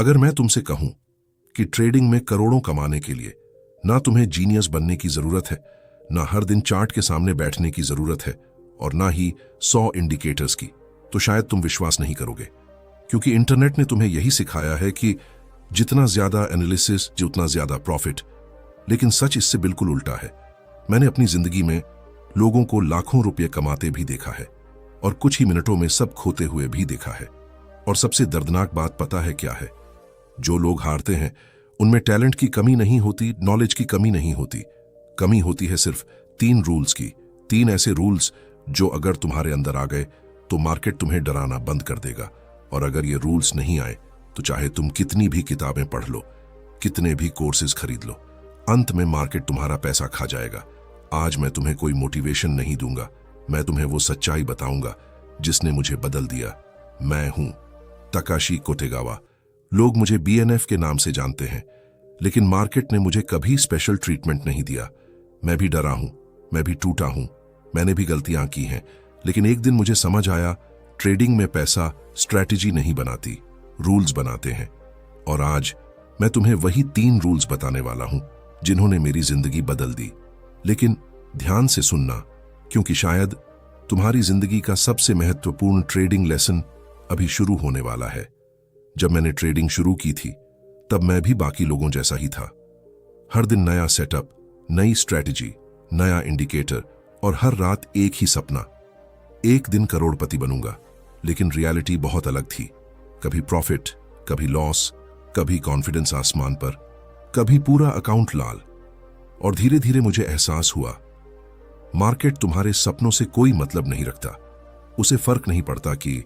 अगर मैं तुमसे कहूं कि ट्रेडिंग में करोड़ों कमाने के लिए ना तुम्हें जीनियस बनने की जरूरत है, ना हर दिन चार्ट के सामने बैठने की जरूरत है, और ना ही 100 इंडिकेटर्स की, तो शायद तुम विश्वास नहीं करोगे। क्योंकि इंटरनेट ने तुम्हें यही सिखाया है कि जितना ज्यादा एनालिसिस जितना ज्यादा प्रॉफिट। लेकिन सच इससे बिल्कुल उल्टा है। मैंने अपनी जिंदगी में लोगों को लाखों रुपए कमाते भी देखा है और कुछ ही मिनटों में सब खोते हुए भी देखा है। और सबसे दर्दनाक बात पता है क्या है? जो लोग हारते हैं उनमें टैलेंट की कमी नहीं होती, नॉलेज की कमी नहीं होती। कमी होती है सिर्फ 3 रूल्स की। 3 ऐसे रूल्स जो अगर तुम्हारे अंदर आ गए तो मार्केट तुम्हें डराना बंद कर देगा। और अगर ये रूल्स नहीं आए तो चाहे तुम कितनी भी किताबें पढ़ लो, कितने भी कोर्सेज खरीद लो, अंत में मार्केट तुम्हारा पैसा खा जाएगा। आज मैं तुम्हें कोई मोटिवेशन नहीं दूंगा, मैं तुम्हें वो सच्चाई बताऊंगा जिसने मुझे बदल दिया। मैं हूं तकाशी कोटेगावा। लोग मुझे BNF के नाम से जानते हैं, लेकिन मार्केट ने मुझे कभी स्पेशल ट्रीटमेंट नहीं दिया। मैं भी डरा हूं, मैं भी टूटा हूं, मैंने भी गलतियां की हैं। लेकिन एक दिन मुझे समझ आया, ट्रेडिंग में पैसा स्ट्रैटेजी नहीं बनाती, रूल्स बनाते हैं। और आज मैं तुम्हें वही 3 रूल्स बताने वाला हूं जिन्होंने मेरी जिंदगी बदल दी। लेकिन ध्यान से सुनना, क्योंकि शायद तुम्हारी जिंदगी का सबसे महत्वपूर्ण ट्रेडिंग लेसन अभी शुरू होने वाला है। जब मैंने ट्रेडिंग शुरू की थी तब मैं भी बाकी लोगों जैसा ही था। हर दिन नया सेटअप, नई स्ट्रैटेजी, नया इंडिकेटर और हर रात एक ही सपना, एक दिन करोड़पति बनूंगा। लेकिन रियलिटी बहुत अलग थी। कभी प्रॉफिट, कभी लॉस, कभी कॉन्फिडेंस आसमान पर, कभी पूरा अकाउंट लाल। और धीरे धीरे मुझे एहसास हुआ, मार्केट तुम्हारे सपनों से कोई मतलब नहीं रखता। उसे फर्क नहीं पड़ता कि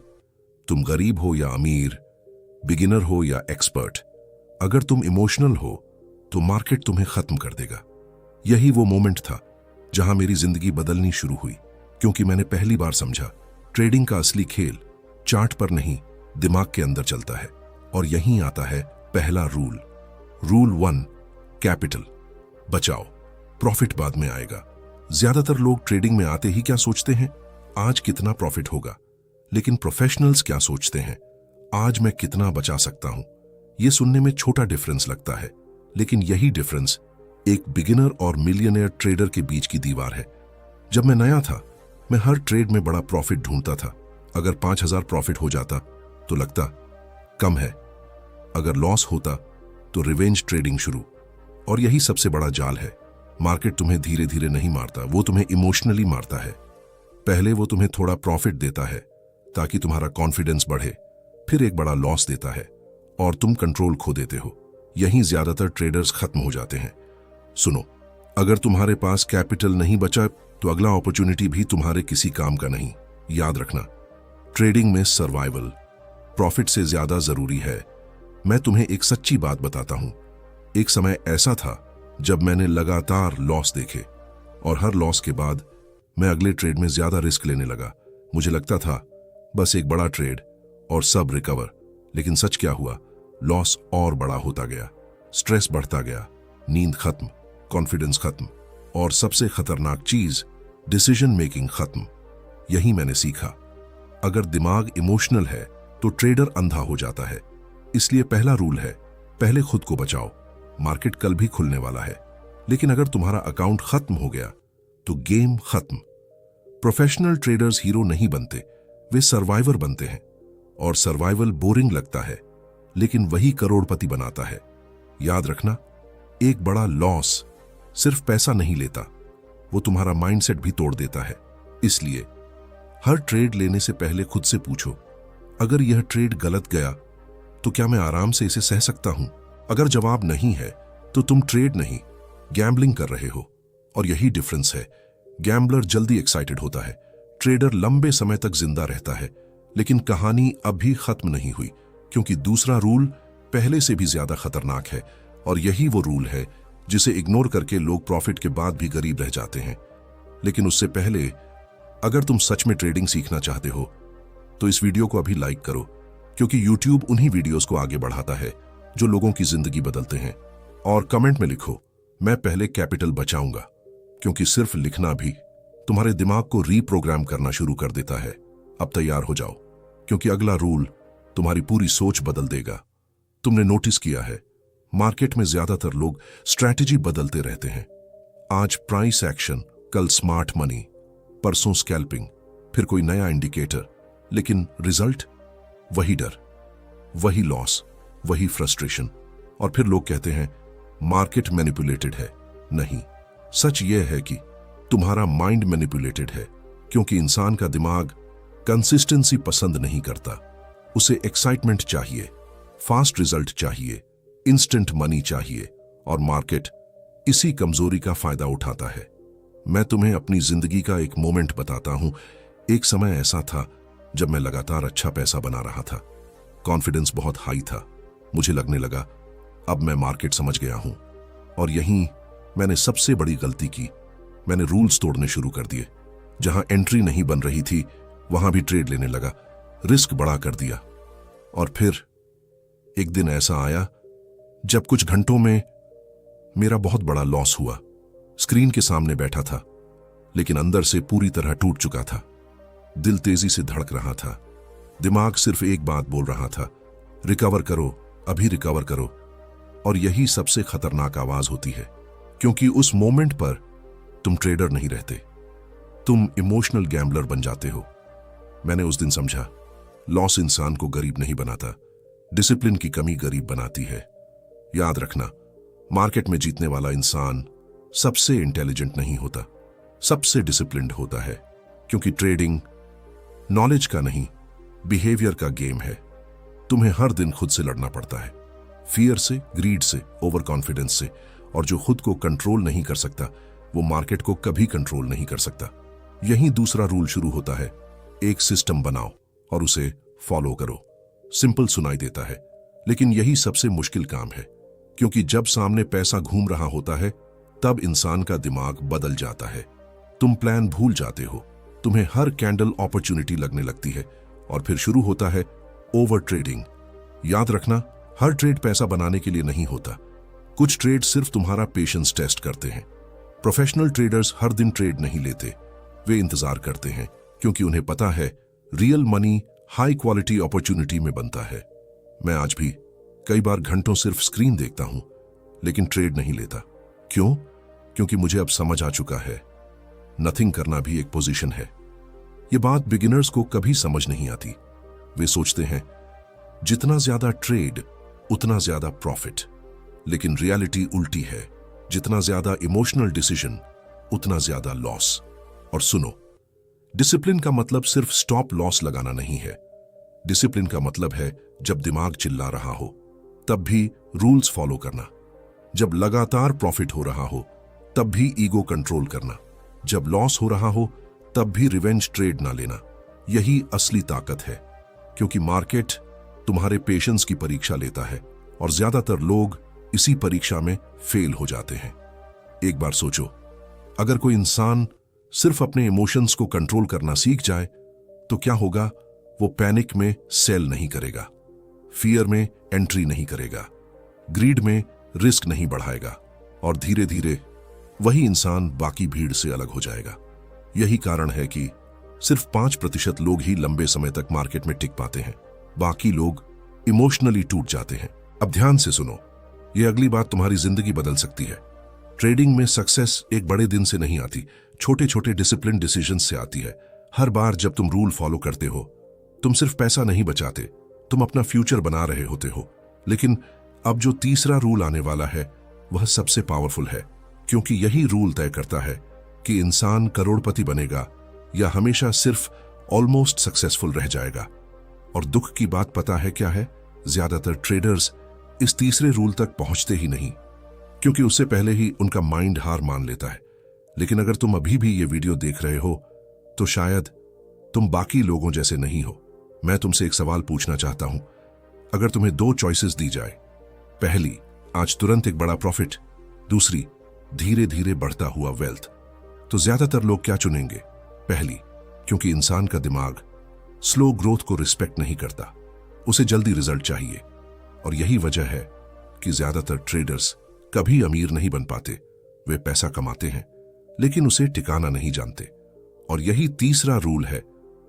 तुम गरीब हो या अमीर, बिगिनर हो या एक्सपर्ट। अगर तुम इमोशनल हो तो मार्केट तुम्हें खत्म कर देगा। यही वो मोमेंट था जहां मेरी जिंदगी बदलनी शुरू हुई, क्योंकि मैंने पहली बार समझा ट्रेडिंग का असली खेल चार्ट पर नहीं, दिमाग के अंदर चलता है। और यहीं आता है पहला रूल। रूल 1, कैपिटल बचाओ, प्रॉफिट बाद में आएगा। ज्यादातर लोग ट्रेडिंग में आते ही क्या सोचते हैं? आज कितना प्रॉफिट होगा। लेकिन प्रोफेशनल्स क्या सोचते हैं? आज मैं कितना बचा सकता हूं। यह सुनने में छोटा डिफरेंस लगता है, लेकिन यही डिफरेंस एक बिगिनर और मिलियनेयर ट्रेडर के बीच की दीवार है। जब मैं नया था, मैं हर ट्रेड में बड़ा प्रॉफिट ढूंढता था। अगर 5000 प्रॉफिट हो जाता तो लगता कम है, अगर लॉस होता तो रिवेंज ट्रेडिंग शुरू। और यही सबसे बड़ा जाल है। मार्केट तुम्हें धीरे धीरे नहीं मारता, वो तुम्हें इमोशनली मारता है। पहले वो तुम्हें थोड़ा प्रॉफिट देता है ताकि तुम्हारा कॉन्फिडेंस बढ़े, फिर एक बड़ा लॉस देता है और तुम कंट्रोल खो देते हो। यहीं ज्यादातर ट्रेडर्स खत्म हो जाते हैं। सुनो, अगर तुम्हारे पास कैपिटल नहीं बचा तो अगला अपॉर्चुनिटी भी तुम्हारे किसी काम का नहीं। याद रखना, ट्रेडिंग में सर्वाइवल प्रॉफिट से ज्यादा जरूरी है। मैं तुम्हें एक सच्ची बात बताता हूं। एक समय ऐसा था जब मैंने लगातार लॉस देखे और हर लॉस के बाद मैं अगले ट्रेड में ज्यादा रिस्क लेने लगा। मुझे लगता था बस एक बड़ा ट्रेड और सब रिकवर। लेकिन सच क्या हुआ? लॉस और बड़ा होता गया, स्ट्रेस बढ़ता गया, नींद खत्म, कॉन्फिडेंस खत्म और सबसे खतरनाक चीज, डिसीजन मेकिंग खत्म। यही मैंने सीखा, अगर दिमाग इमोशनल है तो ट्रेडर अंधा हो जाता है। इसलिए पहला रूल है, पहले खुद को बचाओ। मार्केट कल भी खुलने वाला है, लेकिन अगर तुम्हारा अकाउंट खत्म हो गया तो गेम खत्म। प्रोफेशनल ट्रेडर्स हीरो नहीं बनते, वे सर्वाइवर बनते हैं। और सर्वाइवल बोरिंग लगता है, लेकिन वही करोड़पति बनाता है। याद रखना, एक बड़ा लॉस सिर्फ पैसा नहीं लेता, वो तुम्हारा माइंडसेट भी तोड़ देता है। इसलिए हर ट्रेड लेने से पहले खुद से पूछो, अगर यह ट्रेड गलत गया तो क्या मैं आराम से इसे सह सकता हूं? अगर जवाब नहीं है तो तुम ट्रेड नहीं, गैम्बलिंग कर रहे हो। और यही डिफरेंस है। गैम्बलर जल्दी एक्साइटेड होता है, ट्रेडर लंबे समय तक जिंदा रहता है। लेकिन कहानी अभी खत्म नहीं हुई, क्योंकि दूसरा रूल पहले से भी ज्यादा खतरनाक है। और यही वो रूल है जिसे इग्नोर करके लोग प्रॉफिट के बाद भी गरीब रह जाते हैं। लेकिन उससे पहले, अगर तुम सच में ट्रेडिंग सीखना चाहते हो तो इस वीडियो को अभी लाइक करो, क्योंकि YouTube उन्हीं वीडियोस को आगे बढ़ाता है जो लोगों की जिंदगी बदलते हैं। और कमेंट में लिखो, मैं पहले कैपिटल बचाऊंगा, क्योंकि सिर्फ लिखना भी तुम्हारे दिमाग को रीप्रोग्राम करना शुरू कर देता है। अब तैयार हो जाओ, क्योंकि अगला रूल तुम्हारी पूरी सोच बदल देगा। तुमने नोटिस किया है, मार्केट में ज्यादातर लोग स्ट्रैटेजी बदलते रहते हैं। आज प्राइस एक्शन, कल स्मार्ट मनी, परसों स्कैल्पिंग, फिर कोई नया इंडिकेटर, लेकिन रिजल्ट वही डर, वही लॉस, वही फ्रस्ट्रेशन। और फिर लोग कहते हैं मार्केट मैनिपुलेटेड है। नहीं, सच यह है कि तुम्हारा माइंड मैनिपुलेटेड है, क्योंकि इंसान का दिमाग कंसिस्टेंसी पसंद नहीं करता। उसे एक्साइटमेंट चाहिए, फास्ट रिजल्ट चाहिए, इंस्टेंट मनी चाहिए, और मार्केट इसी कमजोरी का फायदा उठाता है। मैं तुम्हें अपनी जिंदगी का एक मोमेंट बताता हूं। एक समय ऐसा था जब मैं लगातार अच्छा पैसा बना रहा था। कॉन्फिडेंस बहुत हाई था। मुझे लगने लगा अब मैं मार्केट समझ गया हूं। और यहीं मैंने सबसे बड़ी गलती की। मैंने रूल्स तोड़ने शुरू कर दिए। जहां एंट्री नहीं बन रही थी वहां भी ट्रेड लेने लगा, रिस्क बढ़ा कर दिया। और फिर एक दिन ऐसा आया जब कुछ घंटों में मेरा बहुत बड़ा लॉस हुआ। स्क्रीन के सामने बैठा था, लेकिन अंदर से पूरी तरह टूट चुका था। दिल तेजी से धड़क रहा था। दिमाग सिर्फ एक बात बोल रहा था, रिकवर करो, अभी रिकवर करो। और यही सबसे खतरनाक आवाज होती है, क्योंकि उस मोमेंट पर तुम ट्रेडर नहीं रहते, तुम इमोशनल गैम्बलर बन जाते हो। मैंने उस दिन समझा, लॉस इंसान को गरीब नहीं बनाता, डिसिप्लिन की कमी गरीब बनाती है। याद रखना, मार्केट में जीतने वाला इंसान सबसे इंटेलिजेंट नहीं होता, सबसे डिसिप्लिन्ड होता है। क्योंकि ट्रेडिंग नॉलेज का नहीं, बिहेवियर का गेम है। तुम्हें हर दिन खुद से लड़ना पड़ता है, फियर से, ग्रीड से, ओवर कॉन्फिडेंस से। और जो खुद को कंट्रोल नहीं कर सकता वो मार्केट को कभी कंट्रोल नहीं कर सकता। यही दूसरा रूल शुरू होता है, एक सिस्टम बनाओ और उसे फॉलो करो। सिंपल सुनाई देता है, लेकिन यही सबसे मुश्किल काम है, क्योंकि जब सामने पैसा घूम रहा होता है तब इंसान का दिमाग बदल जाता है। तुम प्लान भूल जाते हो, तुम्हें हर कैंडल अपॉर्चुनिटी लगने लगती है, और फिर शुरू होता है ओवर ट्रेडिंग। याद रखना, हर ट्रेड पैसा बनाने के लिए नहीं होता। कुछ ट्रेड सिर्फ तुम्हारा पेशेंस टेस्ट करते हैं। प्रोफेशनल ट्रेडर्स हर दिन ट्रेड नहीं लेते, वे इंतजार करते हैं, क्योंकि उन्हें पता है real money high quality opportunity में बनता है। मैं आज भी कई बार घंटों सिर्फ स्क्रीन देखता हूं, लेकिन ट्रेड नहीं लेता। क्यों? क्योंकि मुझे अब समझ आ चुका है, नथिंग करना भी एक पोजीशन है। यह बात बिगिनर्स को कभी समझ नहीं आती। वे सोचते हैं जितना ज्यादा ट्रेड उतना ज्यादा प्रॉफिट, लेकिन रियलिटी उल्टी है। जितना ज्यादा इमोशनल डिसीजन उतना ज्यादा लॉस। और सुनो, डिसिप्लिन का मतलब सिर्फ स्टॉप लॉस लगाना नहीं है। डिसिप्लिन का मतलब है जब दिमाग चिल्ला रहा हो तब भी रूल्स फॉलो करना, जब लगातार प्रॉफिट हो रहा हो तब भी ईगो कंट्रोल करना, जब लॉस हो रहा हो तब भी रिवेंज ट्रेड ना लेना। यही असली ताकत है, क्योंकि मार्केट तुम्हारे पेशेंस की परीक्षा लेता है, और ज्यादातर लोग इसी परीक्षा में फेल हो जाते हैं। एक बार सोचो, अगर कोई इंसान सिर्फ अपने इमोशंस को कंट्रोल करना सीख जाए तो क्या होगा? वो पैनिक में सेल नहीं करेगा, फियर में एंट्री नहीं करेगा, ग्रीड में रिस्क नहीं बढ़ाएगा, और धीरे धीरे वही इंसान बाकी भीड़ से अलग हो जाएगा। यही कारण है कि सिर्फ 5% लोग ही लंबे समय तक मार्केट में टिक पाते हैं, बाकी लोग इमोशनली टूट जाते हैं। अब ध्यान से सुनो, यह अगली बात तुम्हारी जिंदगी बदल सकती है। ट्रेडिंग में सक्सेस एक बड़े दिन से नहीं आती, छोटे छोटे डिसिप्लिन डिसीजन से आती है। हर बार जब तुम रूल फॉलो करते हो, तुम सिर्फ पैसा नहीं बचाते, तुम अपना फ्यूचर बना रहे होते हो। लेकिन अब जो तीसरा रूल आने वाला है वह सबसे पावरफुल है, क्योंकि यही रूल तय करता है कि इंसान करोड़पति बनेगा या हमेशा सिर्फ ऑलमोस्ट सक्सेसफुल रह जाएगा। और दुख की बात पता है क्या है? ज्यादातर ट्रेडर्स इस तीसरे रूल तक पहुंचते ही नहीं, क्योंकि उससे पहले ही उनका माइंड हार मान लेता है। लेकिन अगर तुम अभी भी ये वीडियो देख रहे हो तो शायद तुम बाकी लोगों जैसे नहीं हो। मैं तुमसे एक सवाल पूछना चाहता हूं, अगर तुम्हें 2 चॉइसेस दी जाए, पहली आज तुरंत एक बड़ा प्रॉफिट, दूसरी धीरे धीरे बढ़ता हुआ वेल्थ, तो ज्यादातर लोग क्या चुनेंगे? पहली, क्योंकि इंसान का दिमाग स्लो ग्रोथ को रिस्पेक्ट नहीं करता, उसे जल्दी रिजल्ट चाहिए। और यही वजह है कि ज्यादातर ट्रेडर्स कभी अमीर नहीं बन पाते। वे पैसा कमाते हैं लेकिन उसे टिकाना नहीं जानते। और यही तीसरा रूल है,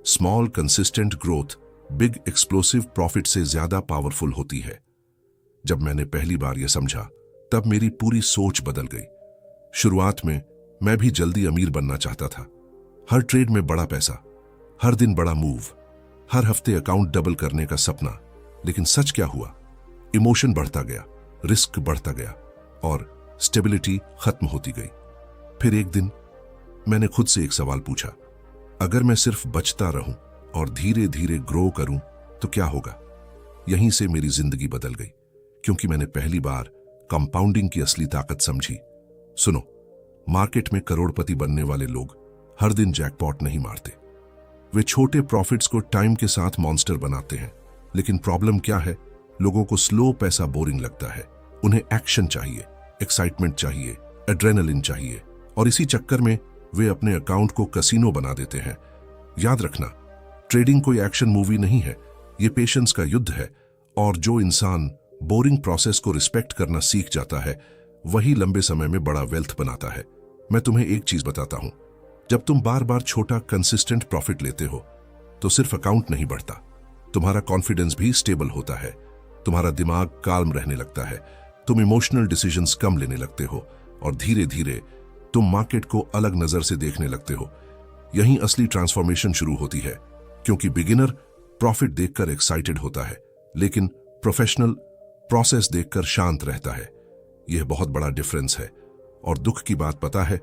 small consistent growth big explosive profit से ज्यादा पावरफुल होती है। जब मैंने पहली बार यह समझा, तब मेरी पूरी सोच बदल गई। शुरुआत में मैं भी जल्दी अमीर बनना चाहता था। हर ट्रेड में बड़ा पैसा, हर दिन बड़ा मूव, हर हफ्ते अकाउंट डबल करने का सपना। लेकिन सच क्या हुआ? इमोशन बढ़ता गया, रिस्क बढ़ता गया और स्टेबिलिटी खत्म होती गई। फिर एक दिन मैंने खुद से एक सवाल पूछा, अगर मैं सिर्फ बचता रहूं और धीरे धीरे ग्रो करूं तो क्या होगा? यहीं से मेरी जिंदगी बदल गई, क्योंकि मैंने पहली बार कंपाउंडिंग की असली ताकत समझी। सुनो, मार्केट में करोड़पति बनने वाले लोग हर दिन जैकपॉट नहीं मारते। वे छोटे प्रॉफिट्स को टाइम के साथ मॉन्स्टर बनाते हैं। लेकिन प्रॉब्लम क्या है? लोगों को स्लो पैसा बोरिंग लगता है। उन्हें एक्शन चाहिए, एक्साइटमेंट चाहिए, एड्रेनलिन चाहिए, और इसी चक्कर में वे अपने अकाउंट को कसिनो बना देते हैं। याद रखना, ट्रेडिंग कोई एक्शन मूवी नहीं है, ये पेशेंस का युद्ध है। और जो इंसान बोरिंग प्रोसेस को रिस्पेक्ट करना सीख जाता है, वही लंबे समय में बड़ा वेल्थ बनाता है। मैं तुम्हें एक चीज बताता हूं, जब तुम बार बार छोटा कंसिस्टेंट प्रॉफिट लेते हो तो सिर्फ अकाउंट नहीं बढ़ता, तुम्हारा कॉन्फिडेंस भी स्टेबल होता है, तुम्हारा दिमाग काल्म रहने लगता है, तुम इमोशनल डिसीजंस कम लेने लगते हो और धीरे धीरे तुम मार्केट को अलग नजर से देखने लगते हो। यहीं असली ट्रांसफॉर्मेशन शुरू होती है, क्योंकि बिगिनर प्रॉफिट देखकर एक्साइटेड होता है, लेकिन प्रोफेशनल प्रोसेस देखकर शांत रहता है। यह बहुत बड़ा डिफरेंस है। और दुख की बात पता है,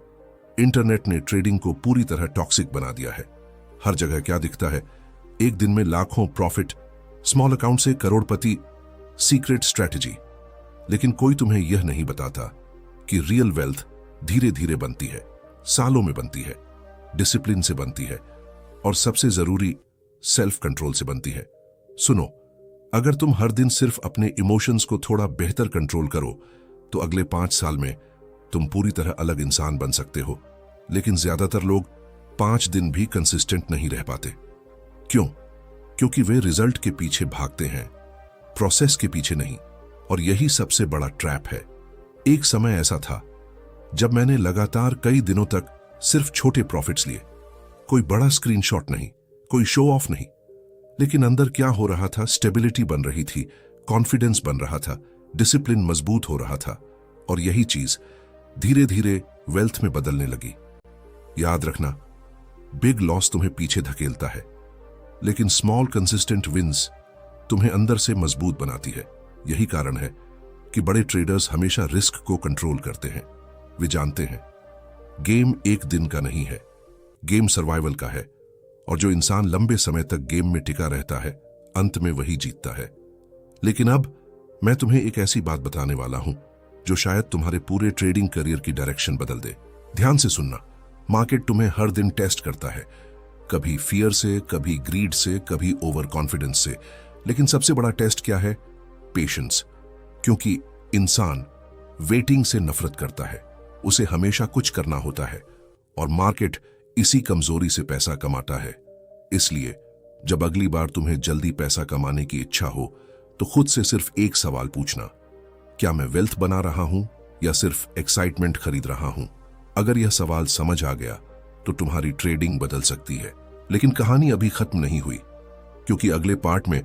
इंटरनेट ने ट्रेडिंग को पूरी तरह टॉक्सिक बना दिया है। हर जगह क्या दिखता है? एक दिन में लाखों प्रॉफिट, स्मॉल अकाउंट से करोड़पति, सीक्रेट स्ट्रेटजी। लेकिन कोई तुम्हें यह नहीं बताता कि रियल वेल्थ धीरे धीरे बनती है, सालों में बनती है, डिसिप्लिन से बनती है, और सबसे जरूरी सेल्फ कंट्रोल से बनती है। सुनो, अगर तुम हर दिन सिर्फ अपने इमोशंस को थोड़ा बेहतर कंट्रोल करो तो अगले 5 साल में तुम पूरी तरह अलग इंसान बन सकते हो। लेकिन ज्यादातर लोग 5 दिन भी कंसिस्टेंट नहीं रह पाते। क्यों? क्योंकि वे रिजल्ट के पीछे भागते हैं, प्रोसेस के पीछे नहीं। और यही सबसे बड़ा ट्रैप है। एक समय ऐसा था जब मैंने लगातार कई दिनों तक सिर्फ छोटे प्रॉफिट्स लिए। कोई बड़ा स्क्रीनशॉट नहीं, कोई शो ऑफ नहीं, लेकिन अंदर क्या हो रहा था? स्टेबिलिटी बन रही थी, कॉन्फिडेंस बन रहा था, डिसिप्लिन मजबूत हो रहा था। और यही चीज धीरे धीरे वेल्थ में बदलने लगी। याद रखना, बिग लॉस तुम्हें पीछे धकेलता है, लेकिन स्मॉल कंसिस्टेंट विंस तुम्हें अंदर से मजबूत बनाती है। यही कारण है कि बड़े ट्रेडर्स हमेशा रिस्क को कंट्रोल करते हैं। वे जानते हैं गेम एक दिन का नहीं है, गेम सर्वाइवल का है, और जो इंसान लंबे समय तक गेम में टिका रहता है, अंत में वही जीतता है। लेकिन अब मैं तुम्हें एक ऐसी बात बताने वाला हूं जो शायद तुम्हारे पूरे ट्रेडिंग करियर की डायरेक्शन बदल दे। ध्यान से सुनना। मार्केट तुम्हें हर दिन टेस्ट करता है, कभी फियर से, कभी ग्रीड से, कभी ओवर कॉन्फिडेंस से। लेकिन सबसे बड़ा टेस्ट क्या है? पेशेंस। क्योंकि इंसान वेटिंग से नफरत करता है, उसे हमेशा कुछ करना होता है, और मार्केट इसी कमजोरी से पैसा कमाता है। इसलिए जब अगली बार तुम्हें जल्दी पैसा कमाने की इच्छा हो तो खुद से सिर्फ एक सवाल पूछना, क्या मैं वेल्थ बना रहा हूं या सिर्फ एक्साइटमेंट खरीद रहा हूं? अगर यह सवाल समझ आ गया तो तुम्हारी ट्रेडिंग बदल सकती है। लेकिन कहानी अभी खत्म नहीं हुई, क्योंकि अगले पार्ट में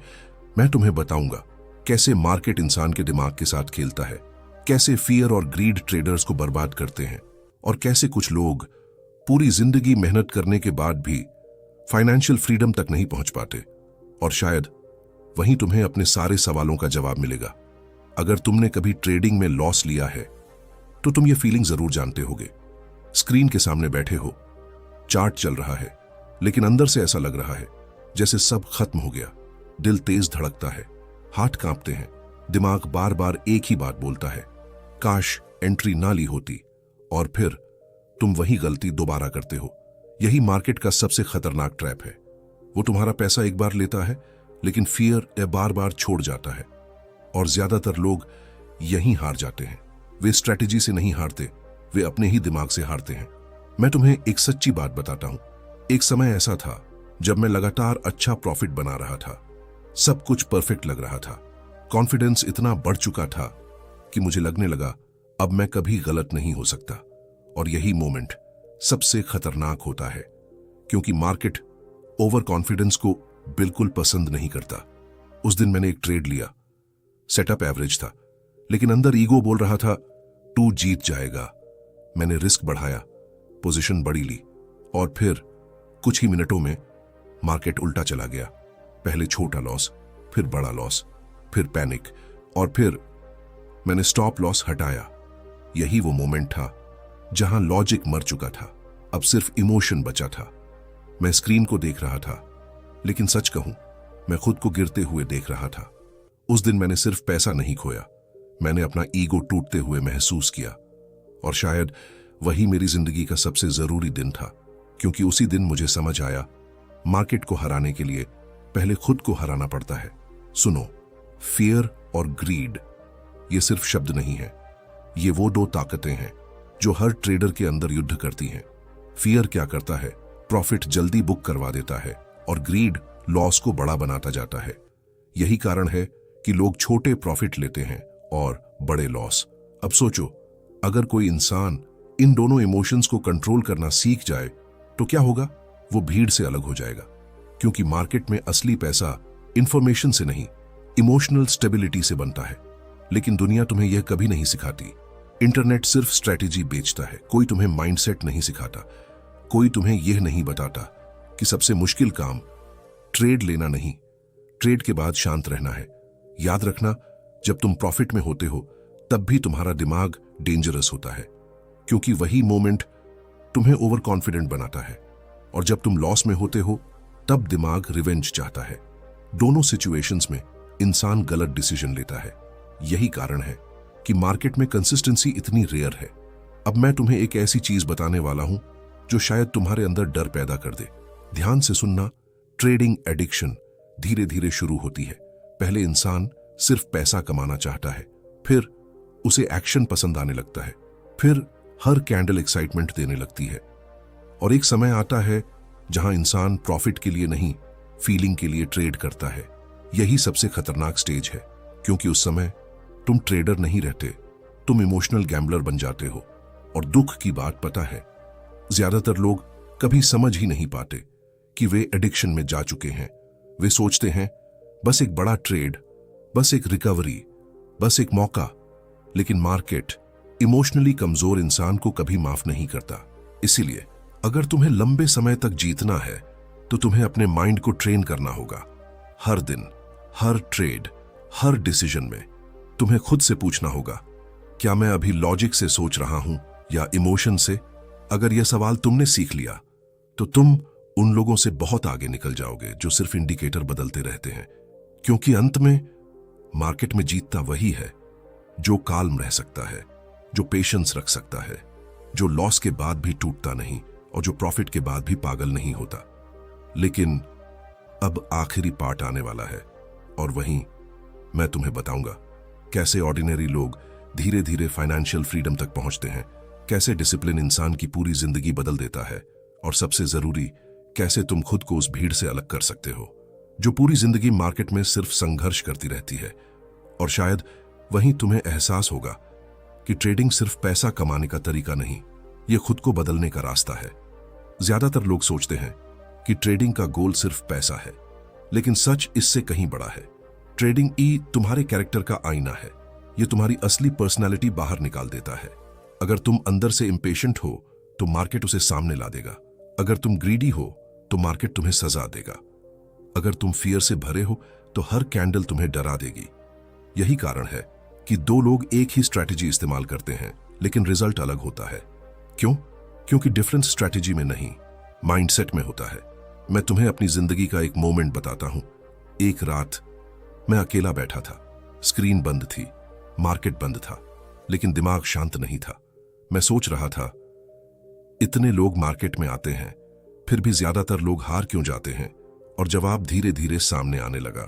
मैं तुम्हें बताऊंगा कैसे मार्केट इंसान के दिमाग के साथ खेलता है, कैसे फियर और ग्रीड ट्रेडर्स को बर्बाद करते हैं, और कैसे कुछ लोग पूरी जिंदगी मेहनत करने के बाद भी फाइनेंशियल फ्रीडम तक नहीं पहुंच पाते। और शायद वहीं तुम्हें अपने सारे सवालों का जवाब मिलेगा। अगर तुमने कभी ट्रेडिंग में लॉस लिया है तो तुम ये फीलिंग जरूर जानते होगे। स्क्रीन के सामने बैठे हो, चार्ट चल रहा है, लेकिन अंदर से ऐसा लग रहा है जैसे सब खत्म हो गया। दिल तेज धड़कता है, हाथ कांपते हैं, दिमाग बार बार एक ही बात बोलता है, काश एंट्री ना ली होती। और फिर तुम वही गलती दोबारा करते हो। यही मार्केट का सबसे खतरनाक ट्रैप है। वो तुम्हारा पैसा एक बार लेता है, लेकिन फियर बार बार छोड़ जाता है। और ज्यादातर लोग यहीं हार जाते हैं। वे स्ट्रैटेजी से नहीं हारते, वे अपने ही दिमाग से हारते हैं। मैं तुम्हें एक सच्ची बात बताता हूं। एक समय ऐसा था जब मैं लगातार अच्छा प्रॉफिट बना रहा था, सब कुछ परफेक्ट लग रहा था, कॉन्फिडेंस इतना बढ़ चुका था कि मुझे लगने लगा अब मैं कभी गलत नहीं हो सकता। और यही मोमेंट सबसे खतरनाक होता है, क्योंकि मार्केट ओवर कॉन्फिडेंस को बिल्कुल पसंद नहीं करता। उस दिन मैंने एक ट्रेड लिया, सेटअप एवरेज था, लेकिन अंदर ईगो बोल रहा था तू जीत जाएगा। मैंने रिस्क बढ़ाया, पोजीशन बड़ी ली और फिर कुछ ही मिनटों में मार्केट उल्टा चला गया। पहले छोटा लॉस, फिर बड़ा लॉस, फिर पैनिक और फिर मैंने स्टॉप लॉस हटाया। यही वो मोमेंट था जहां लॉजिक मर चुका था, अब सिर्फ इमोशन बचा था। मैं स्क्रीन को देख रहा था, लेकिन सच कहूं मैं खुद को गिरते हुए देख रहा था। उस दिन मैंने सिर्फ पैसा नहीं खोया, मैंने अपना ईगो टूटते हुए महसूस किया। और शायद वही मेरी जिंदगी का सबसे जरूरी दिन था, क्योंकि उसी दिन मुझे समझ आया मार्केट को हराने के लिए पहले खुद को हराना पड़ता है। सुनो, फियर और ग्रीड ये सिर्फ शब्द नहीं है, ये वो दो ताकतें हैं जो हर ट्रेडर के अंदर युद्ध करती हैं। फियर क्या करता है? प्रॉफिट जल्दी बुक करवा देता है और ग्रीड लॉस को बड़ा बनाता जाता है। यही कारण है कि लोग छोटे प्रॉफिट लेते हैं और बड़े लॉस। अब सोचो, अगर कोई इंसान इन दोनों इमोशंस को कंट्रोल करना सीख जाए तो क्या होगा? वो भीड़ से अलग हो जाएगा, क्योंकि मार्केट में असली पैसा इंफॉर्मेशन से नहीं, इमोशनल स्टेबिलिटी से बनता है। लेकिन दुनिया तुम्हें यह कभी नहीं सिखाती। इंटरनेट सिर्फ स्ट्रैटेजी बेचता है, कोई तुम्हें माइंडसेट नहीं सिखाता। कोई तुम्हें यह नहीं बताता कि सबसे मुश्किल काम ट्रेड लेना नहीं, ट्रेड के बाद शांत रहना है। याद रखना, जब तुम प्रॉफिट में होते हो तब भी तुम्हारा दिमाग डेंजरस होता है, क्योंकि वही मोमेंट तुम्हें ओवर कॉन्फिडेंट बनाता है। और जब तुम लॉस में होते हो तब दिमाग रिवेंज चाहता है। दोनों सिचुएशंस में इंसान गलत डिसीजन लेता है। यही कारण है कि मार्केट में कंसिस्टेंसी इतनी रेयर है। अब मैं तुम्हें एक ऐसी चीज बताने वाला हूं जो शायद तुम्हारे अंदर डर पैदा कर दे। ध्यान से सुनना। ट्रेडिंग एडिक्शन धीरे धीरे शुरू होती है। पहले इंसान सिर्फ पैसा कमाना चाहता है, फिर उसे एक्शन पसंद आने लगता है, फिर हर कैंडल एक्साइटमेंट देने लगती है। और एक समय आता है जहां इंसान प्रॉफिट के लिए नहीं, फीलिंग के लिए ट्रेड करता है। यही सबसे खतरनाक स्टेज है, क्योंकि उस समय तुम ट्रेडर नहीं रहते, तुम इमोशनल गैम्बलर बन जाते हो। और दुख की बात पता है, ज्यादातर लोग कभी समझ ही नहीं पाते कि वे एडिक्शन में जा चुके हैं। वे सोचते हैं बस एक बड़ा ट्रेड, बस एक रिकवरी, बस एक मौका। लेकिन मार्केट इमोशनली कमजोर इंसान को कभी माफ नहीं करता। इसीलिए अगर तुम्हें लंबे समय तक जीतना है तो तुम्हें अपने माइंड को ट्रेन करना होगा। हर दिन, हर ट्रेड, हर डिसीजन में तुम्हें खुद से पूछना होगा, क्या मैं अभी लॉजिक से सोच रहा हूं या इमोशन से? अगर यह सवाल तुमने सीख लिया तो तुम उन लोगों से बहुत आगे निकल जाओगे जो सिर्फ इंडिकेटर बदलते रहते हैं। क्योंकि अंत में मार्केट में जीतता वही है जो काल्म रह सकता है, जो पेशेंस रख सकता है, जो लॉस के बाद भी टूटता नहीं और जो प्रॉफिट के बाद भी पागल नहीं होता। लेकिन अब आखिरी पार्ट आने वाला है और वहीं मैं तुम्हें बताऊंगा कैसे ऑर्डिनरी लोग धीरे धीरे फाइनेंशियल फ्रीडम तक पहुंचते हैं, कैसे डिसिप्लिन इंसान की पूरी जिंदगी बदल देता है, और सबसे जरूरी, कैसे तुम खुद को उस भीड़ से अलग कर सकते हो जो पूरी जिंदगी मार्केट में सिर्फ संघर्ष करती रहती है। और शायद वहीं तुम्हें एहसास होगा कि ट्रेडिंग सिर्फ पैसा कमाने का तरीका नहीं, यह खुद को बदलने का रास्ता है। ज्यादातर लोग सोचते हैं कि ट्रेडिंग का गोल सिर्फ पैसा है, लेकिन सच इससे कहीं बड़ा है। ट्रेडिंग तुम्हारे कैरेक्टर का आईना है। यह तुम्हारी असली पर्सनालिटी बाहर निकाल देता है। अगर तुम अंदर से इंपेशेंट हो तो मार्केट उसे सामने ला देगा। अगर तुम ग्रीडी हो तो मार्केट तुम्हें सजा देगा। अगर तुम फियर से भरे हो तो हर कैंडल तुम्हें डरा देगी। यही कारण है कि दो लोग एक ही स्ट्रैटेजी इस्तेमाल करते हैं, लेकिन रिजल्ट अलग होता है। क्यों? क्योंकि डिफरेंस स्ट्रैटेजी में नहीं, माइंडसेट में होता है। मैं तुम्हें अपनी जिंदगी का एक मोमेंट बताता हूं। एक रात मैं अकेला बैठा था, स्क्रीन बंद थी, मार्केट बंद था, लेकिन दिमाग शांत नहीं था। मैं सोच रहा था, इतने लोग मार्केट में आते हैं, फिर भी ज्यादातर लोग हार क्यों जाते हैं? और जवाब धीरे धीरे सामने आने लगा।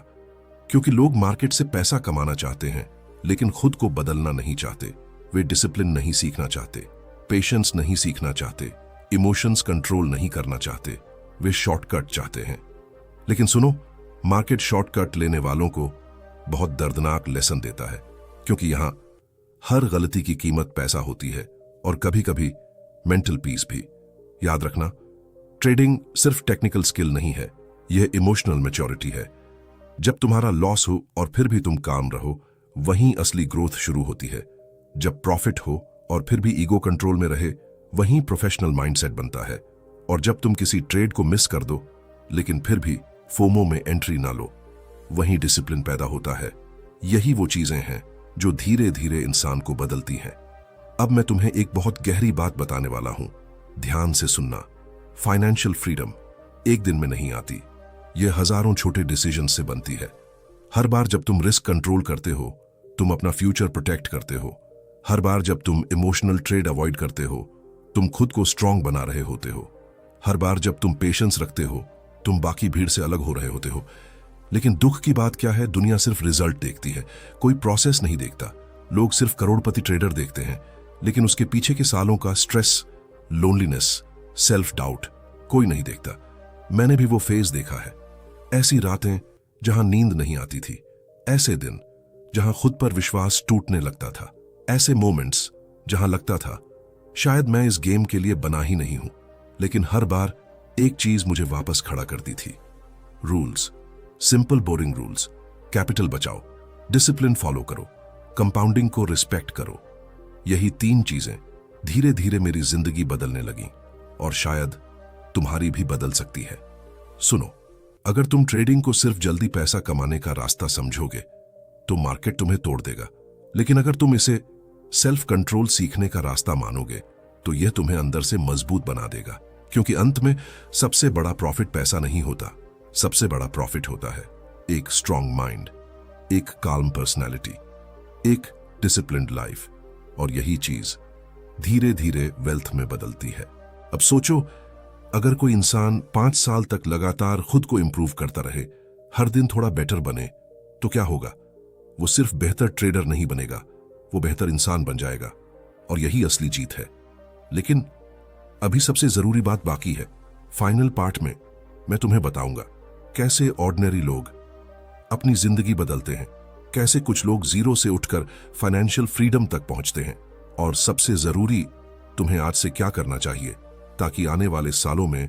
क्योंकि लोग मार्केट से पैसा कमाना चाहते हैं, लेकिन खुद को बदलना नहीं चाहते। वे डिसिप्लिन नहीं सीखना चाहते, पेशेंस नहीं सीखना चाहते, इमोशंस कंट्रोल नहीं करना चाहते। वे शॉर्टकट चाहते हैं। लेकिन सुनो, मार्केट शॉर्टकट लेने वालों को बहुत दर्दनाक लेसन देता है, क्योंकि यहां हर गलती की कीमत पैसा होती है और कभी कभी मेंटल पीस भी। याद रखना, ट्रेडिंग सिर्फ टेक्निकल स्किल नहीं है, यह इमोशनल मैच्योरिटी है। जब तुम्हारा लॉस हो और फिर भी तुम काम रहो, वहीं असली ग्रोथ शुरू होती है। जब प्रॉफिट हो और फिर भी ईगो कंट्रोल में रहे, वहीं प्रोफेशनल माइंडसेट बनता है। और जब तुम किसी ट्रेड को मिस कर दो लेकिन फिर भी फोमो में एंट्री ना लो, वहीं डिसिप्लिन पैदा होता है। यही वो चीजें हैं जो धीरे धीरे इंसान को बदलती हैं। अब मैं तुम्हें एक बहुत गहरी बात बताने वाला हूं, ध्यान से सुनना। फाइनेंशियल फ्रीडम एक दिन में नहीं आती, यह हजारों छोटे डिसीजन से बनती है। हर बार जब तुम रिस्क कंट्रोल करते हो, तुम अपना फ्यूचर प्रोटेक्ट करते हो। हर बार जब तुम इमोशनल ट्रेड अवॉइड करते हो, तुम खुद को स्ट्रांग बना रहे होते हो। हर बार जब तुम पेशेंस रखते हो, तुम बाकी भीड़ से अलग हो रहे होते हो। लेकिन दुख की बात क्या है, दुनिया सिर्फ रिजल्ट देखती है, कोई प्रोसेस नहीं देखता। लोग सिर्फ करोड़पति ट्रेडर देखते हैं, लेकिन उसके पीछे के सालों का स्ट्रेस, लोनलीनेस, सेल्फ डाउट कोई नहीं देखता। मैंने भी वो फेज देखा है। ऐसी रातें जहां नींद नहीं आती थी, ऐसे दिन जहां खुद पर विश्वास टूटने लगता था, ऐसे मोमेंट्स जहां लगता था शायद मैं इस गेम के लिए बना ही नहीं हूं। लेकिन हर बार एक चीज मुझे वापस खड़ा करती थी, rules. Simple boring rules. Capital बचाओ, डिसिप्लिन फॉलो करो, कंपाउंडिंग को रिस्पेक्ट करो। यही 3 चीजें धीरे धीरे मेरी जिंदगी बदलने लगी, और शायद तुम्हारी भी बदल सकती है। सुनो, अगर तुम ट्रेडिंग को सिर्फ जल्दी पैसा कमाने का रास्ता समझोगे तो मार्केट तुम्हें तोड़ देगा। लेकिन अगर तुम इसे सेल्फ कंट्रोल सीखने का रास्ता मानोगे तो यह तुम्हें अंदर से मजबूत बना देगा। क्योंकि अंत में सबसे बड़ा प्रॉफिट पैसा नहीं होता, सबसे बड़ा प्रॉफिट होता है एक स्ट्रांग माइंड, एक काल्म पर्सनैलिटी, एक डिसिप्लिन्ड लाइफ। और यही चीज धीरे धीरे वेल्थ में बदलती है। अब सोचो, अगर कोई इंसान 5 साल तक लगातार खुद को इंप्रूव करता रहे, हर दिन थोड़ा बेटर बने, तो क्या होगा? वो सिर्फ बेहतर ट्रेडर नहीं बनेगा, वो बेहतर इंसान बन जाएगा। और यही असली जीत है। लेकिन अभी सबसे जरूरी बात बाकी है। फाइनल पार्ट में मैं तुम्हें बताऊंगा कैसे ऑर्डिनरी लोग अपनी जिंदगी बदलते हैं, कैसे कुछ लोग जीरो से उठकर फाइनेंशियल फ्रीडम तक पहुंचते हैं, और सबसे जरूरी तुम्हें आज से क्या करना चाहिए ताकि आने वाले सालों में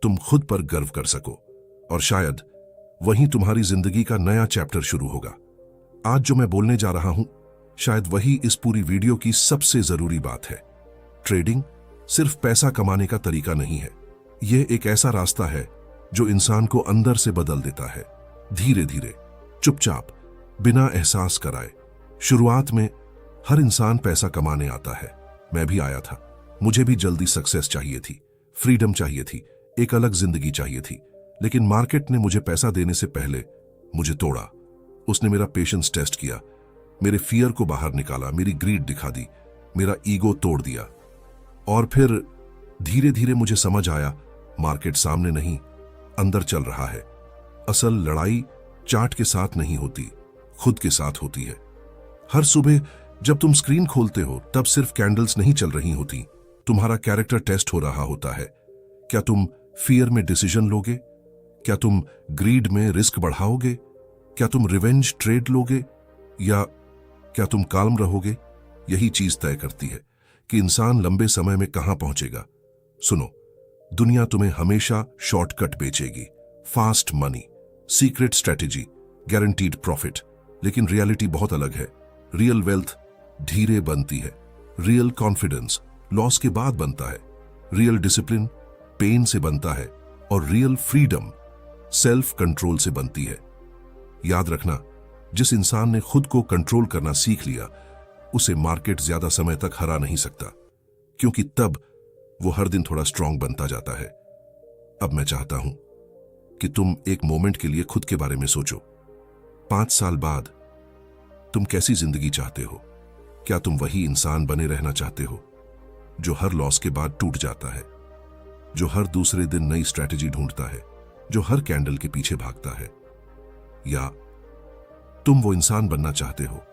तुम खुद पर गर्व कर सको। और शायद वहीं तुम्हारी जिंदगी का नया चैप्टर शुरू होगा। आज जो मैं बोलने जा रहा हूं, शायद वही इस पूरी वीडियो की सबसे जरूरी बात है। ट्रेडिंग सिर्फ पैसा कमाने का तरीका नहीं है, यह एक ऐसा रास्ता है जो इंसान को अंदर से बदल देता है, धीरे धीरे, चुपचाप, बिना एहसास कराए। शुरुआत में हर इंसान पैसा कमाने आता है, मैं भी आया था। मुझे भी जल्दी सक्सेस चाहिए थी, फ्रीडम चाहिए थी, एक अलग जिंदगी चाहिए थी। लेकिन मार्केट ने मुझे पैसा देने से पहले मुझे तोड़ा। उसने मेरा पेशेंस टेस्ट किया, मेरे फियर को बाहर निकाला, मेरी ग्रीड दिखा दी, मेरा ईगो तोड़ दिया। और फिर धीरे धीरे मुझे समझ आया, मार्केट सामने नहीं, अंदर चल रहा है। असल लड़ाई चार्ट के साथ नहीं होती, खुद के साथ होती है। हर सुबह जब तुम स्क्रीन खोलते हो, तब सिर्फ कैंडल्स नहीं चल रही होती, तुम्हारा कैरेक्टर टेस्ट हो रहा होता है। क्या तुम फियर में डिसीजन लोगे? क्या तुम ग्रीड में रिस्क बढ़ाओगे? क्या तुम रिवेंज ट्रेड लोगे, या क्या तुम काल्म रहोगे? यही चीज तय करती है कि इंसान लंबे समय में कहां पहुंचेगा। सुनो, दुनिया तुम्हें हमेशा शॉर्टकट बेचेगी, fast money, secret strategy, guaranteed profit. लेकिन रियलिटी बहुत अलग है। रियल वेल्थ धीरे बनती है, रियल कॉन्फिडेंस लॉस के बाद बनता है, रियल डिसिप्लिन पेन से बनता है, और रियल फ्रीडम सेल्फ कंट्रोल से बनती है। याद रखना, जिस इंसान ने खुद को कंट्रोल करना सीख लिया, उसे मार्केट ज्यादा समय तक हरा नहीं सकता, क्योंकि तब वो हर दिन थोड़ा स्ट्रांग बनता जाता है। अब मैं चाहता हूं कि तुम एक मोमेंट के लिए खुद के बारे में सोचो। 5 साल बाद तुम कैसी जिंदगी चाहते हो? क्या तुम वही इंसान बने रहना चाहते हो जो हर लॉस के बाद टूट जाता है, जो हर दूसरे दिन नई स्ट्रैटेजी ढूंढता है, जो हर कैंडल के पीछे भागता है? या तुम वो इंसान बनना चाहते हो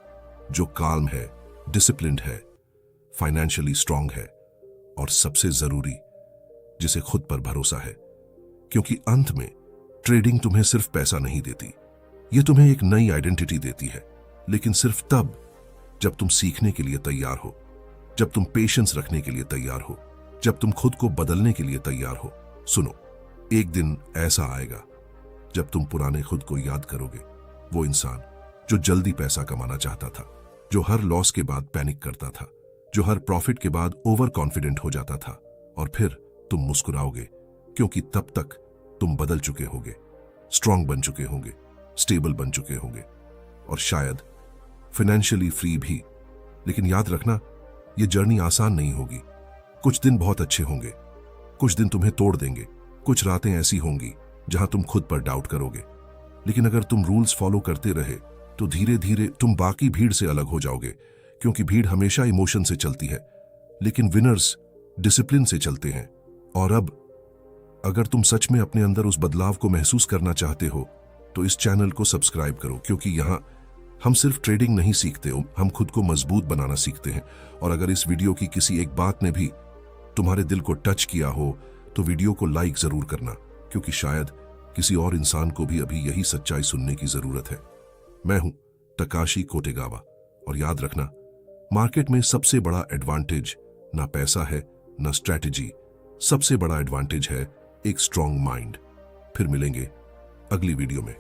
जो काल्म है, डिसिप्लिन्ड है, फाइनेंशियली स्ट्रांग है, और सबसे जरूरी, जिसे खुद पर भरोसा है? क्योंकि अंत में ट्रेडिंग तुम्हें सिर्फ पैसा नहीं देती, यह तुम्हें एक नई आइडेंटिटी देती है। लेकिन सिर्फ तब जब तुम सीखने के लिए तैयार हो, जब तुम पेशेंस रखने के लिए तैयार हो, जब तुम खुद को बदलने के लिए तैयार हो। सुनो, एक दिन ऐसा आएगा जब तुम पुराने खुद को याद करोगे, वो इंसान जो जल्दी पैसा कमाना चाहता था, जो हर लॉस के बाद पैनिक करता था, जो हर प्रॉफिट के बाद ओवर कॉन्फिडेंट हो जाता था। और फिर तुम मुस्कुराओगे, क्योंकि तब तक तुम बदल चुके होगे, स्ट्रांग बन चुके होंगे, स्टेबल बन चुके होंगे और शायद फाइनेंशियली फ्री भी। लेकिन याद रखना, यह जर्नी आसान नहीं होगी। कुछ दिन बहुत अच्छे होंगे, कुछ दिन तुम्हें तोड़ देंगे, कुछ रातें ऐसी होंगी जहां तुम खुद पर डाउट करोगे। लेकिन अगर तुम रूल्स फॉलो करते रहे तो धीरे धीरे तुम बाकी भीड़ से अलग हो जाओगे, क्योंकि भीड़ हमेशा इमोशन से चलती है, लेकिन विनर्स डिसिप्लिन से चलते हैं। और अब अगर तुम सच में अपने अंदर उस बदलाव को महसूस करना चाहते हो तो इस चैनल को सब्सक्राइब करो, क्योंकि यहां हम सिर्फ ट्रेडिंग नहीं सीखते, हम खुद को मजबूत बनाना सीखते हैं। और अगर इस वीडियो की किसी एक बात ने भी तुम्हारे दिल को टच किया हो तो वीडियो को लाइक जरूर करना, क्योंकि शायद किसी और इंसान को भी अभी यही सच्चाई सुनने की जरूरत है। मैं हूं तकाशी कोटेगावा, और याद रखना, मार्केट में सबसे बड़ा एडवांटेज ना पैसा है ना स्ट्रैटेजी, सबसे बड़ा एडवांटेज है एक स्ट्रांग माइंड। फिर मिलेंगे अगली वीडियो में।